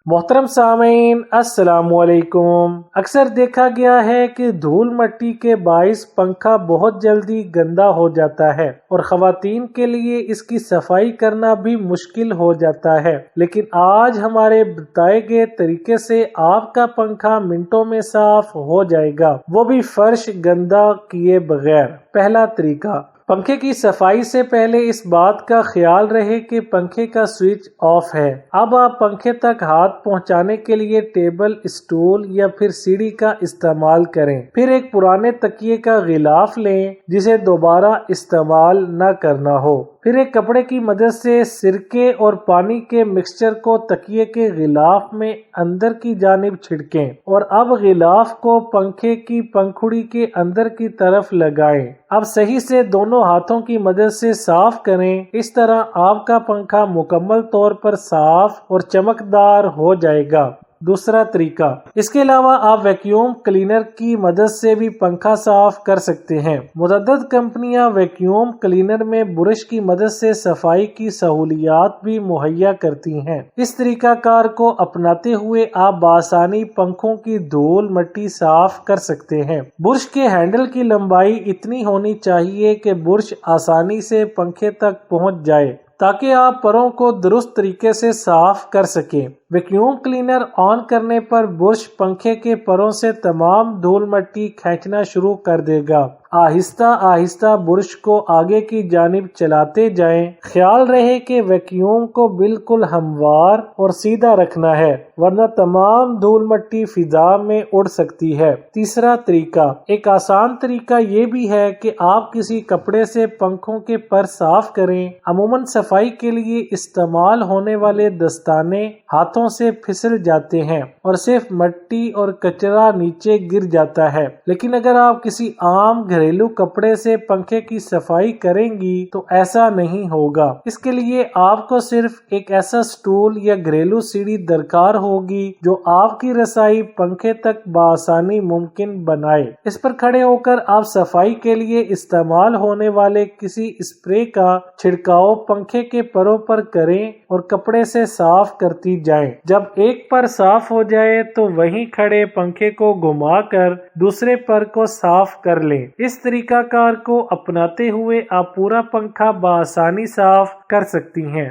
محترم سامعین السلام علیکم۔ اکثر دیکھا گیا ہے کہ دھول مٹی کے باعث پنکھا بہت جلدی گندا ہو جاتا ہے اور خواتین کے لیے اس کی صفائی کرنا بھی مشکل ہو جاتا ہے، لیکن آج ہمارے بتائے گئے طریقے سے آپ کا پنکھا منٹوں میں صاف ہو جائے گا، وہ بھی فرش گندا کیے بغیر۔ پہلا طریقہ، پنکھے کی صفائی سے پہلے اس بات کا خیال رہے کہ پنکھے کا سوئچ آف ہے۔ اب آپ پنکھے تک ہاتھ پہنچانے کے لیے ٹیبل، اسٹول یا پھر سیڑھی کا استعمال کریں۔ پھر ایک پرانے تکیے کا غلاف لیں جسے دوبارہ استعمال نہ کرنا ہو۔ پھر ایک کپڑے کی مدد سے سرکے اور پانی کے مکسچر کو تکیے کے غلاف میں اندر کی جانب چھڑکیں اور اب غلاف کو پنکھے کی پنکھڑی کے اندر کی طرف لگائیں۔ اب صحیح سے دونوں ہاتھوں کی مدد سے صاف کریں۔ اس طرح آپ کا پنکھا مکمل طور پر صاف اور چمکدار ہو جائے گا۔ دوسرا طریقہ، اس کے علاوہ آپ ویکیوم کلینر کی مدد سے بھی پنکھا صاف کر سکتے ہیں۔ متعدد کمپنیاں ویکیوم کلینر میں برش کی مدد سے صفائی کی سہولیات بھی مہیا کرتی ہیں۔ اس طریقہ کار کو اپناتے ہوئے آپ بآسانی پنکھوں کی دھول مٹی صاف کر سکتے ہیں۔ برش کے ہینڈل کی لمبائی اتنی ہونی چاہیے کہ برش آسانی سے پنکھے تک پہنچ جائے تاکہ آپ پروں کو درست طریقے سے صاف کر سکیں۔ ویکیوم کلینر آن کرنے پر برش پنکھے کے پروں سے تمام دھول مٹی کھینچنا شروع کر دے گا۔ آہستہ آہستہ برش کو آگے کی جانب چلاتے جائیں۔ خیال رہے کہ ویکیوم کو بالکل ہموار اور سیدھا رکھنا ہے ورنہ تمام دھول مٹی فضا میں اڑ سکتی ہے۔ تیسرا طریقہ، ایک آسان طریقہ یہ بھی ہے کہ آپ کسی کپڑے سے پنکھوں کے پر صاف کریں۔ عموماً صفائی کے لیے استعمال ہونے والے دستانے ہاتھوں سے پھسل جاتے ہیں اور صرف مٹی اور کچرا نیچے گر جاتا ہے، لیکن اگر آپ کسی عام گھریلو کپڑے سے پنکھے کی صفائی کریں گی تو ایسا نہیں ہوگا۔ اس کے لیے آپ کو صرف ایک ایسا سٹول یا گھریلو سیڑھی درکار ہوگی جو آپ کی رسائی پنکھے تک بآسانی ممکن بنائے۔ اس پر کھڑے ہو کر آپ صفائی کے لیے استعمال ہونے والے کسی اسپرے کا چھڑکاؤ پنکھے کے پروں پر کریں اور کپڑے سے صاف کرتی جائیں۔ جب ایک پر صاف ہو جائے تو وہیں کھڑے پنکھے کو گھما کر دوسرے پر کو صاف کر لیں۔ اس طریقہ کار کو اپناتے ہوئے آپ پورا پنکھا بآسانی صاف کر سکتی ہیں۔